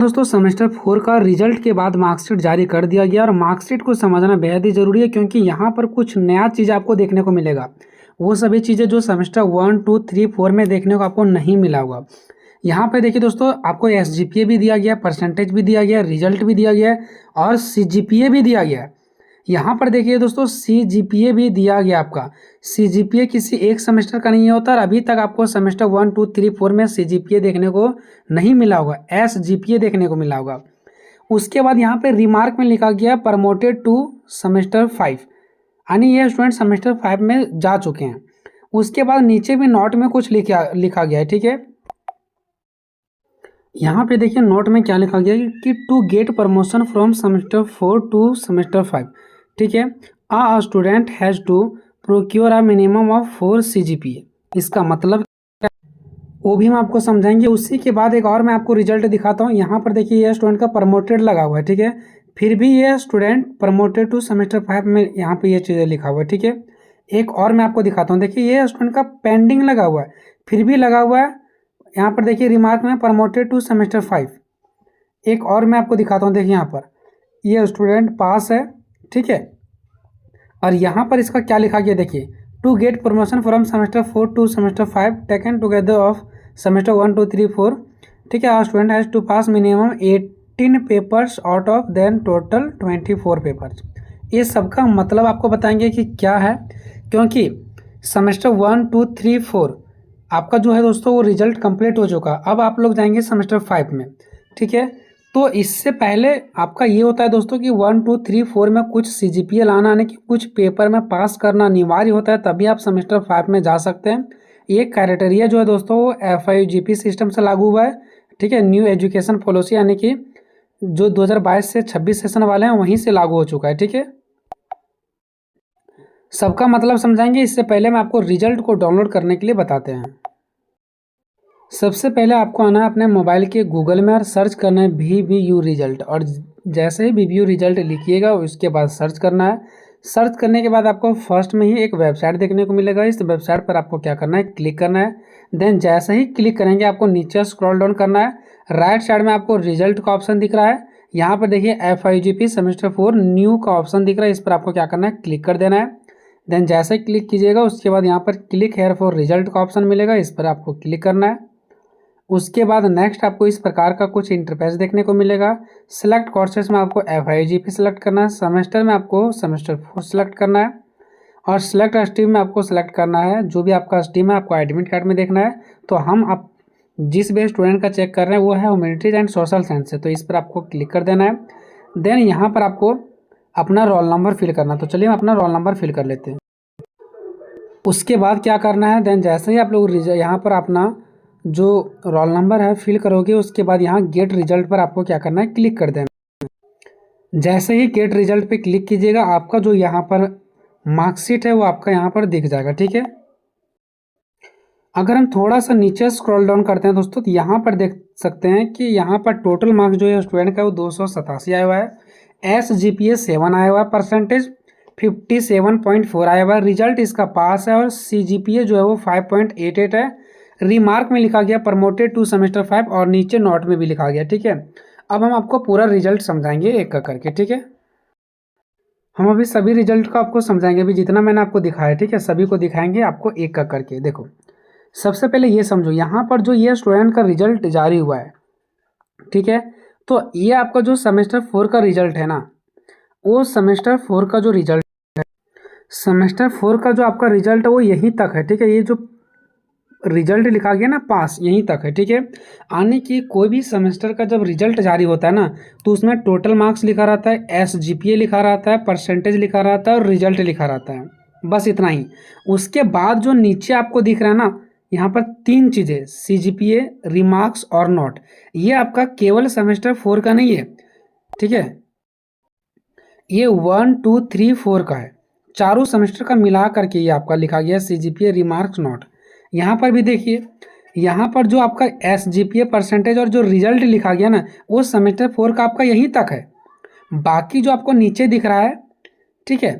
दोस्तों सेमेस्टर 4 का रिजल्ट के बाद मार्कशीट जारी कर दिया गया और मार्कशीट को समझना बेहद ही ज़रूरी है क्योंकि यहाँ पर कुछ नया चीज़ आपको देखने को मिलेगा। वो सभी चीज़ें जो सेमेस्टर 1, 2, 3, 4 में देखने को आपको नहीं मिला होगा। यहाँ पे देखिए दोस्तों, आपको एसजीपीए भी दिया गया, परसेंटेज भी दिया गया, रिजल्ट भी दिया गया है और सीजीपीए भी दिया गया है। यहाँ पर देखिए दोस्तों, सीजीपीए भी दिया गया आपका। सीजीपीए किसी एक सेमेस्टर का नहीं होता और अभी तक आपको सेमेस्टर 1, 2, 3, 4 में सीजीपीए देखने को नहीं मिला होगा, एसजीपीए देखने को मिला होगा। उसके बाद यहाँ पे रिमार्क में लिखा गया प्रमोटेड टू सेमेस्टर 5, यानी ये स्टूडेंट सेमेस्टर 5 में जा चुके हैं। उसके बाद नीचे भी नोट में कुछ लिखा गया है, ठीक है। यहाँ पे देखिए नोट में क्या लिखा गया है कि to get promotion from semester 4 to semester 5, ठीक है, आ student has to procure a minimum of 4 CGPA. इसका मतलब वो भी हम आपको समझाएंगे। उसी के बाद एक और मैं आपको रिजल्ट दिखाता हूँ। यहाँ पर देखिए ये स्टूडेंट का प्रमोटेड लगा हुआ है, ठीक है, फिर भी ये स्टूडेंट प्रमोटेड टू सेमेस्टर 5 में यहाँ पे ये चीज़ें लिखा हुआ है, ठीक है। एक और मैं आपको दिखाता हूँ, देखिए ये स्टूडेंट का पेंडिंग लगा हुआ है, फिर भी लगा हुआ है। यहाँ पर देखिए रिमार्क में प्रमोटेड टू सेमेस्टर 5। एक और मैं आपको दिखाता हूँ, देखिए यहाँ पर ये स्टूडेंट पास है, ठीक है। और यहाँ पर इसका क्या लिखा गया देखिए, to get promotion from semester 4 to semester 5 taken together of semester 1, 2, 3, 4, ठीक है। Student has to pass minimum 18 papers out of then total 24 papers. ये सबका मतलब आपको बताएंगे कि क्या है, क्योंकि सेमेस्टर 1, 2, 3, 4 आपका जो है दोस्तों वो रिजल्ट कंप्लीट हो चुका। अब आप लोग जाएंगे सेमेस्टर 5 में, ठीक है। तो इससे पहले आपका ये होता है दोस्तों कि 1, 2, 3, 4 में कुछ सीजीपीए लाना, यानी कि कुछ पेपर में पास करना अनिवार्य होता है, तभी आप सेमेस्टर 5 में जा सकते हैं। ये क्राइटेरिया जो है दोस्तों वो FIUGP सिस्टम से लागू हुआ है, ठीक है। न्यू एजुकेशन पॉलिसी यानी कि जो 2022 से 26 सेशन वाले हैं वहीं से लागू हो चुका है, ठीक है। सबका मतलब समझाएंगे। इससे पहले मैं आपको रिजल्ट को डाउनलोड करने के लिए बताते हैं। सबसे पहले आपको आना है अपने मोबाइल के गूगल में और सर्च करना है VBU रिजल्ट, और जैसे ही VBU रिजल्ट लिखिएगा उसके बाद सर्च करना है। सर्च करने के बाद आपको फर्स्ट में ही एक वेबसाइट देखने को मिलेगा। इस वेबसाइट पर आपको क्या करना है, क्लिक करना है। देन जैसे ही क्लिक करेंगे आपको नीचे स्क्रॉल डाउन करना है। राइट साइड में आपको रिजल्ट का ऑप्शन दिख रहा है। यहाँ पर देखिए FIUGP सेमेस्टर 4 न्यू का ऑप्शन दिख रहा है, इस पर आपको क्या करना है, क्लिक कर देना है। देन जैसे ही क्लिक कीजिएगा उसके बाद यहाँ पर क्लिक हेयर फॉर रिजल्ट का ऑप्शन मिलेगा, इस पर आपको क्लिक करना है। उसके बाद नेक्स्ट आपको इस प्रकार का कुछ इंटरफेस देखने को मिलेगा। सिलेक्ट कोर्सेस में आपको FIUGP सेलेक्ट करना है, सेमेस्टर में आपको सेमेस्टर 4 सेलेक्ट करना है, और सिलेक्ट स्ट्रीम में आपको सेलेक्ट करना है जो भी आपका स्ट्रीम है, आपको एडमिट कार्ड में देखना है। तो हम आप जिस भी स्टूडेंट का चेक कर रहे हैं वो है ह्यूमैनिटीज एंड सोशल साइंस से, तो इस पर आपको क्लिक कर देना है। देन यहाँ पर आपको अपना रोल नंबर फिल करना, तो चलिए हम अपना रोल नंबर फिल कर लेते हैं। उसके बाद क्या करना है, देन जैसे ही आप लोग यहाँ पर अपना जो रोल नंबर है फिल करोगे उसके बाद यहाँ गेट रिजल्ट पर आपको क्या करना है, क्लिक कर देना। जैसे ही गेट रिजल्ट पे क्लिक कीजिएगा आपका जो यहाँ पर मार्कशीट है वो आपका यहाँ पर दिख जाएगा, ठीक है। अगर हम थोड़ा सा नीचे स्क्रॉल डाउन करते हैं दोस्तों तो यहाँ पर देख सकते हैं कि यहाँ पर टोटल मार्क्स जो है स्टूडेंट का वो 287 आया हुआ है। SGPA 7 आया हुआ है, परसेंटेज 57.4 आया हुआ है, रिजल्ट इसका पास है, और CGPA जो है वो 5.88 है। रिमार्क में लिखा गया प्रमोटेड टू सेमेस्टर 5 और नीचे नोट में भी लिखा गया, ठीक है। अब हम आपको पूरा रिजल्ट समझाएंगे एक एक करके, ठीक है। हम अभी सभी रिजल्ट को आपको समझाएंगे, अभी जितना मैंने आपको दिखाया, ठीक है, सभी को दिखाएंगे आपको एक एक करके। देखो सबसे पहले ये समझो, यहाँ पर जो ये स्टूडेंट का रिजल्ट जारी हुआ है, ठीक है, तो ये आपका जो सेमेस्टर 4 का रिजल्ट है ना, वो सेमेस्टर 4 का जो रिजल्ट है, सेमेस्टर 4 का जो आपका रिजल्ट है वो यहीं तक है, ठीक है। ये जो रिजल्ट लिखा गया ना पास, यहीं तक है, ठीक है। आने की कोई भी सेमेस्टर का जब रिजल्ट जारी होता है ना तो उसमें टोटल मार्क्स लिखा रहता है, SGPA लिखा रहता है, परसेंटेज लिखा रहता है और रिजल्ट लिखा रहता है, बस इतना ही। उसके बाद जो नीचे आपको दिख रहा है ना, यहाँ पर 3 चीज़ें CGPA, रिमार्क्स और नोट, ये आपका केवल सेमेस्टर 4 का नहीं है, ठीक है, ये 1, 2, 3, 4 का है, चारों सेमेस्टर का मिला करके ये आपका लिखा गया CGPA, रिमार्क्स, नोट। यहाँ पर भी देखिए, यहाँ पर जो आपका SGPA, परसेंटेज और जो रिजल्ट लिखा गया ना वो सेमेस्टर 4 का आपका यहीं तक है। बाकी जो आपको नीचे दिख रहा है, ठीक है,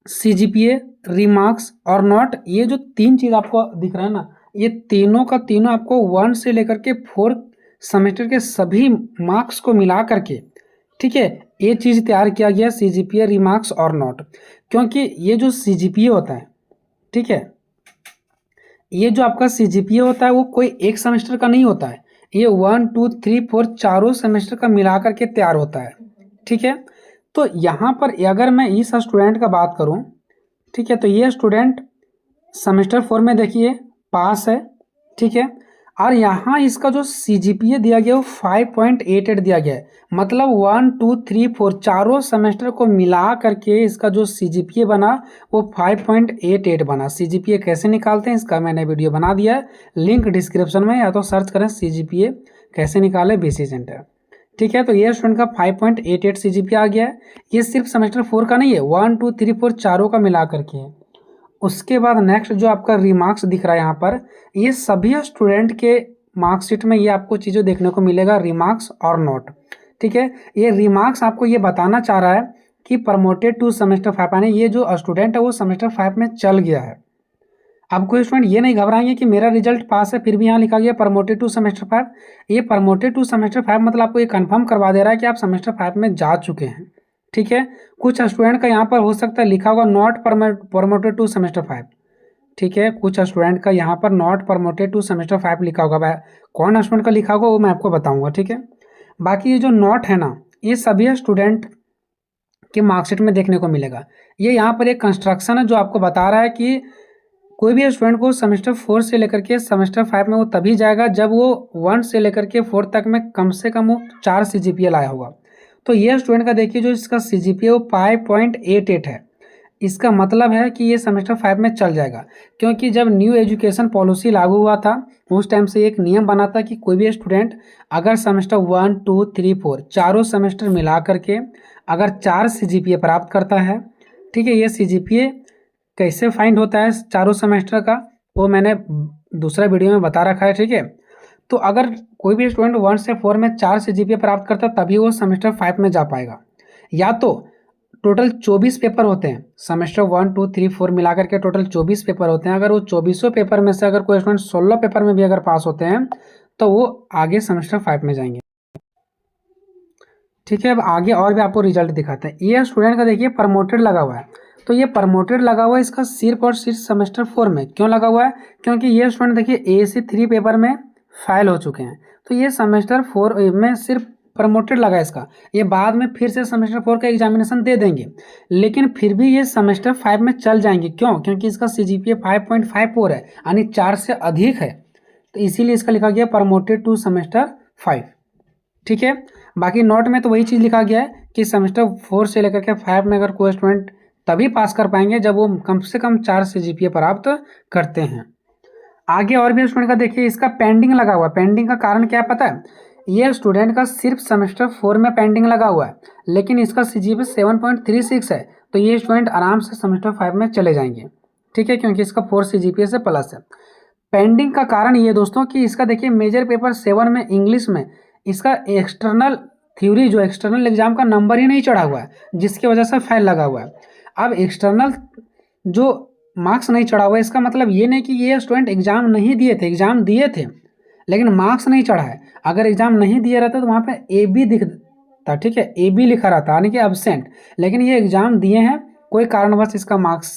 CGPA, रिमार्क्स और नोट, ये जो 3 चीज़ आपको दिख रहा है ना, ये तीनों का तीनों आपको 1 से लेकर के 4 सेमेस्टर के सभी मार्क्स को मिला करके, ठीक है, ये चीज़ तैयार किया गया CGPA रिमार्क्स और नोट। क्योंकि ये जो CGPA होता है, ठीक है, ये जो आपका CGPA होता है वो कोई एक सेमेस्टर का नहीं होता है, ये 1 2 3 4 चारों सेमेस्टर का मिला करके तैयार होता है, ठीक है। तो यहाँ पर अगर मैं इस स्टूडेंट का बात करूँ, ठीक है, तो ये स्टूडेंट सेमेस्टर 4 में देखिए पास है, ठीक है, और यहाँ इसका जो CGPA दिया गया वो 5.88 दिया गया है। मतलब 1 2 3 4 चारों सेमेस्टर को मिला करके इसका जो CGPA बना वो 5.88 बना। CGPA कैसे निकालते हैं इसका मैंने वीडियो बना दिया है, लिंक डिस्क्रिप्शन में, या तो सर्च करें CGPA कैसे निकाले BC सेंटर, ठीक है। तो ये स्टूडेंट का 5.88 CGPA आ गया है। ये सिर्फ सेमेस्टर 4 का नहीं है, 1 2 3 4 चारों का मिला करके है। उसके बाद नेक्स्ट जो आपका रिमार्क्स दिख रहा है यहाँ पर, ये सभी स्टूडेंट के मार्कशीट में ये आपको चीज़ें देखने को मिलेगा, रिमार्क्स और नोट, ठीक है। ये रिमार्क्स आपको ये बताना चाह रहा है कि प्रमोटेड टू सेमेस्टर 5, यानी ये जो स्टूडेंट है वो सेमेस्टर 5 में चल गया है। अब कोई स्टूडेंट ये नहीं घबराएंगे कि मेरा रिजल्ट पास है फिर भी यहाँ लिखा गया प्रमोटेड टू सेमेस्टर 5। ये प्रमोटेड टू सेमेस्टर 5 मतलब आपको ये कंफर्म करवा दे रहा है कि आप सेमेस्टर 5 में जा चुके हैं, ठीक है। कुछ स्टूडेंट का यहाँ पर हो सकता है लिखा होगा नॉट प्रमोटेड टू सेमेस्टर 5, ठीक है। कुछ स्टूडेंट का यहाँ पर नॉट प्रमोटेड टू सेमेस्टर 5 लिखा होगा, कौन स्टूडेंट का लिखा होगा वो मैं आपको बताऊंगा, ठीक है। बाकी ये जो नॉट है ना, ये सभी स्टूडेंट के मार्कशीट में देखने को मिलेगा। ये यहाँ पर एक कंस्ट्रक्शन है जो आपको बता रहा है कि कोई भी स्टूडेंट को सेमेस्टर 4 से लेकर के सेमेस्टर 5 में वो तभी जाएगा जब वो 1 से लेकर के 4 तक में कम से कम वो 4 CGPA लाया होगा। तो ये स्टूडेंट का देखिए जो इसका CGPA वो 5.88 है, इसका मतलब है कि ये सेमेस्टर 5 में चल जाएगा। क्योंकि जब न्यू एजुकेशन पॉलिसी लागू हुआ था उस टाइम से एक नियम बना था कि कोई भी स्टूडेंट अगर सेमेस्टर 1 2 3 4 चारों सेमेस्टर मिला करके अगर 4 CGPA प्राप्त करता है, ठीक है, ये CGPA कैसे फाइंड होता है चारों सेमेस्टर का वो मैंने दूसरा वीडियो में बता रखा है, ठीक है। तो अगर कोई भी स्टूडेंट 1 से 4 में 4 CGPA प्राप्त करता है तभी वो सेमेस्टर 5 में जा पाएगा। या तो टोटल 24 पेपर होते हैं, सेमेस्टर 1 2 3 4 मिला करके टोटल 24 पेपर होते हैं। अगर वो 24 पेपर में से अगर कोई स्टूडेंट 16 पेपर में भी अगर पास होते हैं तो वो आगे सेमेस्टर 5 में जाएंगे, ठीक है। अब आगे और भी आपको रिजल्ट दिखाते हैं। ये स्टूडेंट का देखिए प्रमोटेड लगा हुआ है, तो ये प्रमोटेड लगा हुआ है इसका सिर्फ और सिर्फ सेमेस्टर 4 में। क्यों लगा हुआ है? क्योंकि ये स्टूडेंट देखिए AAC 3 पेपर में फाइल हो चुके हैं, तो ये सेमेस्टर 4 में सिर्फ प्रमोटेड लगा है इसका। ये बाद में फिर से सेमेस्टर 4 का एग्जामिनेशन दे देंगे, लेकिन फिर भी ये सेमेस्टर 5 में चल जाएंगे। क्यों? क्योंकि इसका CGPA 5.54 है, यानी 4 से अधिक है, तो इसीलिए इसका लिखा गया प्रमोटेड टू सेमेस्टर 5, ठीक है। बाकी नोट में तो वही चीज़ लिखा गया है कि सेमेस्टर 4 से लेकर के 5 में अगर कोई स्टूडेंट तभी पास कर पाएंगे जब वो कम से कम 4 CGPA प्राप्त करते हैं। आगे और भी स्टूडेंट का देखिए इसका पेंडिंग लगा हुआ है। पेंडिंग का कारण क्या है पता है? ये स्टूडेंट का सिर्फ सेमेस्टर 4 में पेंडिंग लगा हुआ है, लेकिन इसका CGPA 7.36 है, तो ये स्टूडेंट आराम से सेमेस्टर 5 में चले जाएंगे, ठीक है, क्योंकि इसका 4 CGPA से प्लस है। पेंडिंग का कारण ये दोस्तों कि इसका देखिए मेजर पेपर 7 में इंग्लिश में इसका एक्सटर्नल थ्योरी जो एक्सटर्नल एग्जाम का नंबर ही नहीं चढ़ा हुआ है, जिसकी वजह से फाइल लगा हुआ है। अब एक्सटर्नल जो मार्क्स नहीं चढ़ा हुआ है इसका मतलब ये नहीं कि ये स्टूडेंट एग्जाम नहीं दिए थे, एग्जाम दिए थे लेकिन मार्क्स नहीं चढ़ा है। अगर एग्जाम नहीं दिया रहता तो वहाँ पे AB दिखता, ठीक है, AB लिखा रहता यानी कि एब्सेंट, लेकिन ये एग्जाम दिए हैं, कोई कारणवश इसका मार्क्स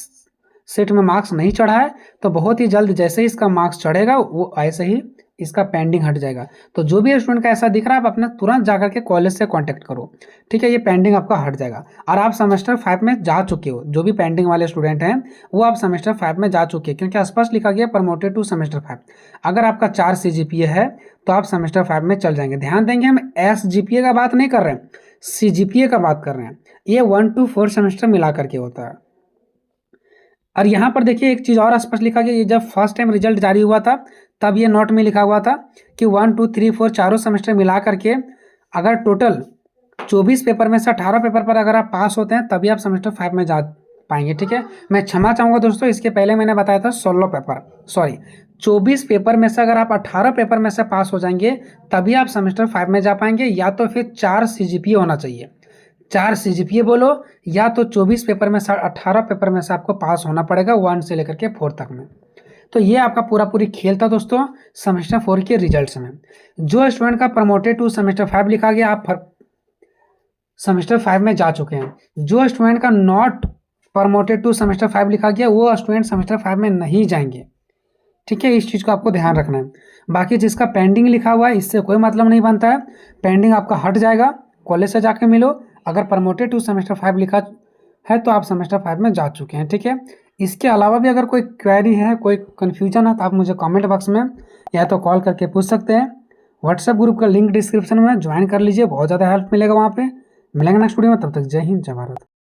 सेट में मार्क्स नहीं चढ़ा है, तो बहुत ही जल्द जैसे ही इसका मार्क्स चढ़ेगा वो ऐसे ही इसका पेंडिंग हट जाएगा। तो जो भी स्टूडेंट का ऐसा दिख रहा है आप अपने तुरंत जाकर के कॉलेज से कांटेक्ट करो, ठीक है, ये पेंडिंग आपका हट जाएगा और आप सेमेस्टर 5 में जा चुके हो। जो भी पेंडिंग वाले स्टूडेंट हैं वो आप सेमेस्टर 5 में जा चुके हैं, क्योंकि स्पष्ट लिखा गया प्रमोटेड टू सेमेस्टर 5। अगर आपका 4 CGPA है तो आप सेमेस्टर 5 में चल जाएंगे। ध्यान देंगे हम SGPA का बात नहीं कर रहे हैं, CGPA का बात कर रहे हैं। ये 1 to 4 सेमेस्टर मिला करके होता है। और यहाँ पर देखिए एक चीज़ और स्पष्ट लिखा गया, ये जब फर्स्ट टाइम रिजल्ट जारी हुआ था तब ये नोट में लिखा हुआ था कि 1 2 3 4 चारों सेमेस्टर मिला करके अगर टोटल 24 पेपर में से 18 पेपर पर अगर आप पास होते हैं तभी आप सेमेस्टर 5 में जा पाएंगे, ठीक है। मैं क्षमा चाहूँगा दोस्तों, इसके पहले मैंने बताया था 16 पेपर, सॉरी 24 पेपर में से अगर आप 18 पेपर में से पास हो जाएंगे तभी आप सेमेस्टर 5 में जा पाएंगे, या तो फिर 4 CGPA होना चाहिए। 4 CGPA बोलो, या तो 24 पेपर में से 18 पेपर में से आपको पास होना पड़ेगा 1 से लेकर के 4 तक में। तो ये आपका पूरा पूरी खेल था दोस्तों सेमेस्टर 4 के रिजल्ट्स में। जो स्टूडेंट का प्रमोटेड टू सेमेस्टर 5 लिखा गया, आप सेमेस्टर 5 में जा चुके हैं। जो स्टूडेंट का नॉट प्रमोटेड टू सेमेस्टर 5 लिखा गया, वो स्टूडेंट सेमेस्टर 5 में नहीं जाएंगे। ठीक है, इस चीज़ को आपको ध्यान रखना है। बाकी जिसका पेंडिंग लिखा हुआ है, इससे कोई मतलब नहीं बनता है। पेंडिंग आपका हट जाएगा, कॉलेज से जाके मिलो। अगर प्रमोटेड टू सेमेस्टर 5 लिखा है तो आप सेमेस्टर 5 में जा चुके हैं। ठीक है, इसके अलावा भी अगर कोई क्वेरी है, कोई कन्फ्यूजन है, तो आप मुझे कमेंट बॉक्स में या तो कॉल करके पूछ सकते हैं। व्हाट्सएप ग्रुप का लिंक डिस्क्रिप्शन में ज्वाइन कर लीजिए, बहुत ज़्यादा हेल्प मिलेगा वहाँ पे। मिलेंगे नेक्स्ट वीडियो में, तब तक जय हिंद जय भारत।